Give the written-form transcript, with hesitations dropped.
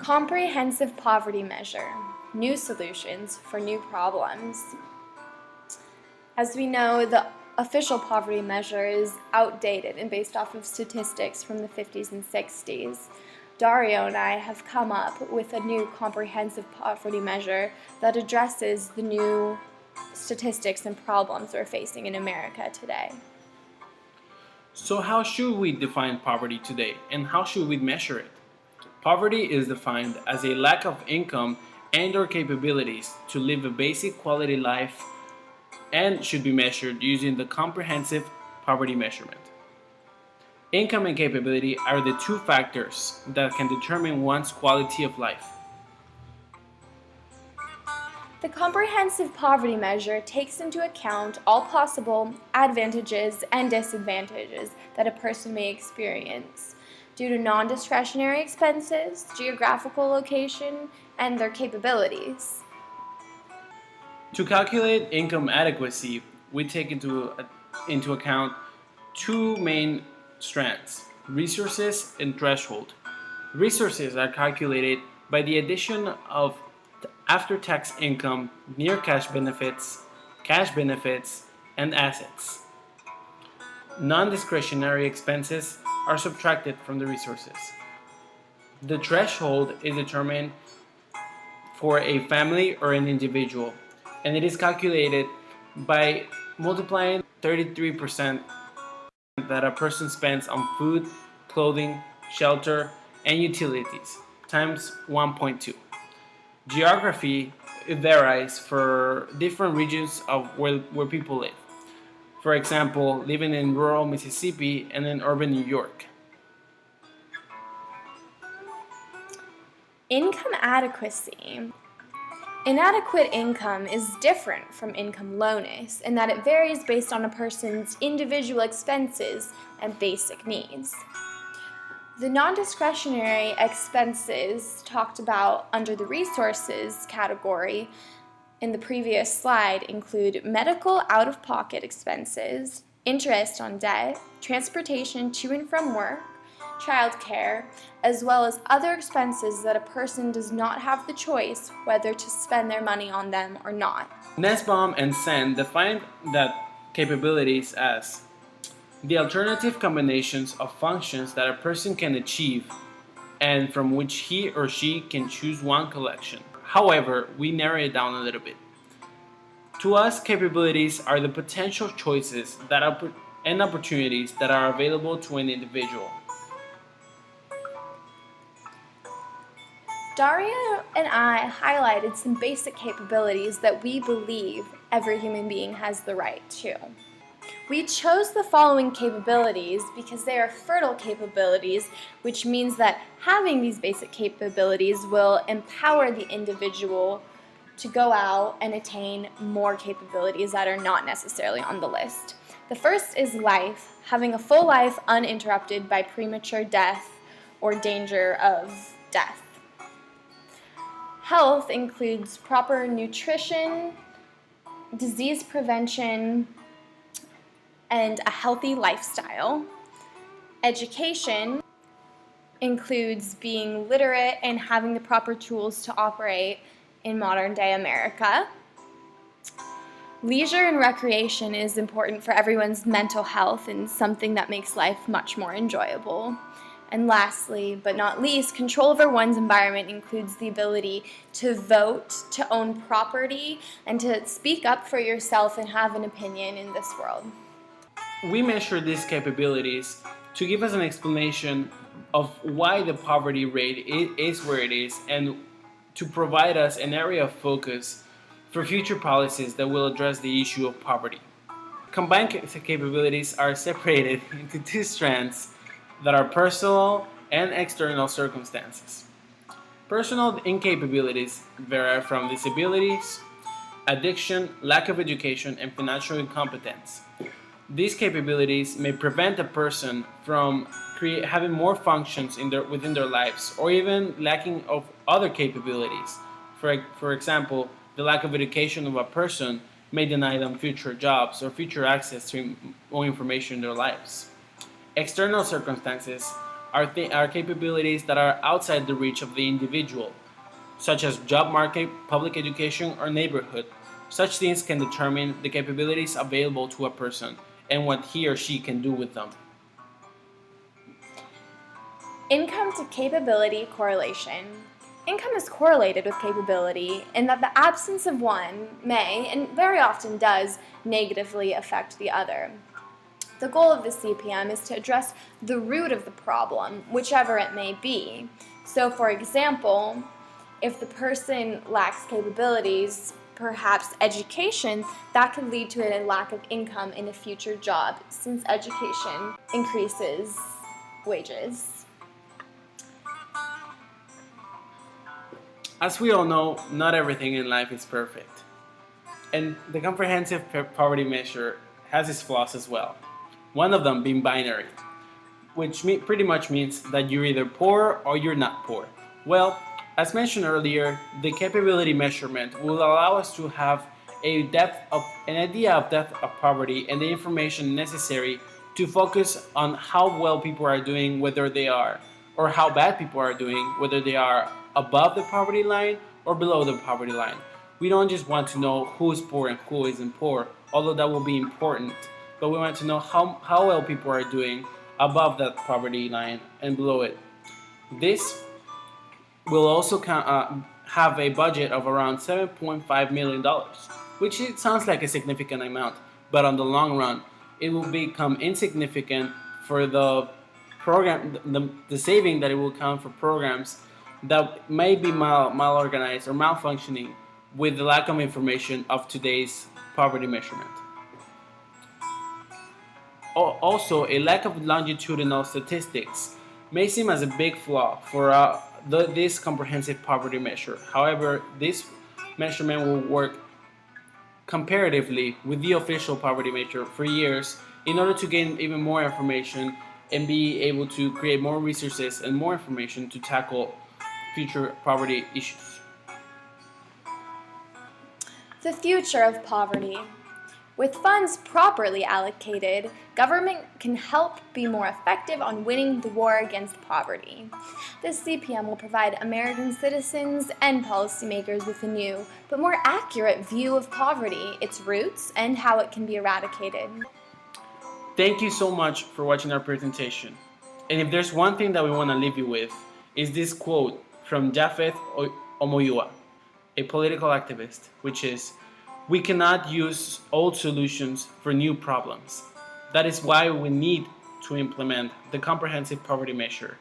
Comprehensive poverty measure, new solutions for new problems. As we know, the official poverty measure is outdated and based off of statistics from the 50s and 60s. Dario and I have come up with a new comprehensive poverty measure that addresses the new statistics and problems we're facing in America today. So how should we define poverty today, and how should we measure it? Poverty is defined as a lack of income and/or capabilities to live a basic quality life and should be measured using the comprehensive poverty measurement. Income and capability are the two factors that can determine one's quality of life. The comprehensive poverty measure takes into account all possible advantages and disadvantages that a person may experience due to non-discretionary expenses, geographical location, and their capabilities. To calculate income adequacy, we take into account two main strands: resources and threshold. Resources are calculated by the addition of after-tax income, near cash benefits, and assets. Non-discretionary expenses are subtracted from the resources. The threshold is determined for a family or an individual, and it is calculated by multiplying 33% that a person spends on food, clothing, shelter, and utilities times 1.2. Geography varies for different regions of where people live. For example, living in rural Mississippi and in urban New York. Income adequacy. Inadequate income is different from income lowness in that it varies based on a person's individual expenses and basic needs. The non-discretionary expenses talked about under the resources category in the previous slide include medical out-of-pocket expenses, interest on debt, transportation to and from work, childcare, as well as other expenses that a person does not have the choice whether to spend their money on them or not. Nussbaum and Sen define that capabilities as the alternative combinations of functions that a person can achieve and from which he or she can choose one collection. However, we narrow it down a little bit. To us, capabilities are the potential choices and opportunities that are available to an individual. Daria and I highlighted some basic capabilities that we believe every human being has the right to. We chose the following capabilities because they are fertile capabilities, which means that having these basic capabilities will empower the individual to go out and attain more capabilities that are not necessarily on the list. The first is life, having a full life uninterrupted by premature death or danger of death. Health includes proper nutrition, disease prevention, and a healthy lifestyle. Education includes being literate and having the proper tools to operate in modern day America. Leisure and recreation is important for everyone's mental health and something that makes life much more enjoyable. And lastly, but not least, control over one's environment includes the ability to vote, to own property, and to speak up for yourself and have an opinion in this world. We measure these capabilities to give us an explanation of why the poverty rate is where it is and to provide us an area of focus for future policies that will address the issue of poverty. Combined capabilities are separated into two strands that are personal and external circumstances. Personal incapabilities vary from disabilities, addiction, lack of education, and financial incompetence. These capabilities may prevent a person from having more functions within their lives, or even lacking of other capabilities. For example, the lack of education of a person may deny them future jobs or future access to more information in their lives. External circumstances are capabilities that are outside the reach of the individual, such as job market, public education, or neighborhood. Such things can determine the capabilities available to a person and what he or she can do with them. Income to capability correlation. Income is correlated with capability in that the absence of one may, and very often does, negatively affect the other. The goal of the CPM is to address the root of the problem, whichever it may be. So, for example, if the person lacks capabilities, perhaps education, that could lead to a lack of income in a future job, since education increases wages. As we all know, not everything in life is perfect. And the comprehensive poverty measure has its flaws as well. One of them being binary, which pretty much means that you're either poor or you're not poor. Well, as mentioned earlier, the capability measurement will allow us to have an idea of depth of poverty and the information necessary to focus on how well people are doing, whether they are, or how bad people are doing, whether they are above the poverty line or below the poverty line. We don't just want to know who is poor and who isn't poor, although that will be important, but we want to know how well people are doing above that poverty line and below it. This will also have a budget of around $7.5 million, which it sounds like a significant amount, but on the long run, it will become insignificant for the program, the saving that it will count for programs that may be mal-organized or malfunctioning with the lack of information of today's poverty measurement. Also, a lack of longitudinal statistics may seem as a big flaw for this comprehensive poverty measure. However, this measurement will work comparatively with the official poverty measure for years in order to gain even more information and be able to create more resources and more information to tackle future poverty issues. The future of poverty. With funds properly allocated, government can help be more effective on winning the war against poverty. This CPM will provide American citizens and policymakers with a new, but more accurate view of poverty, its roots, and how it can be eradicated. Thank you so much for watching our presentation. And if there's one thing that we want to leave you with, is this quote from Japheth Omoyua, a political activist, which is, "We cannot use old solutions for new problems. That is why we need to implement the comprehensive poverty measure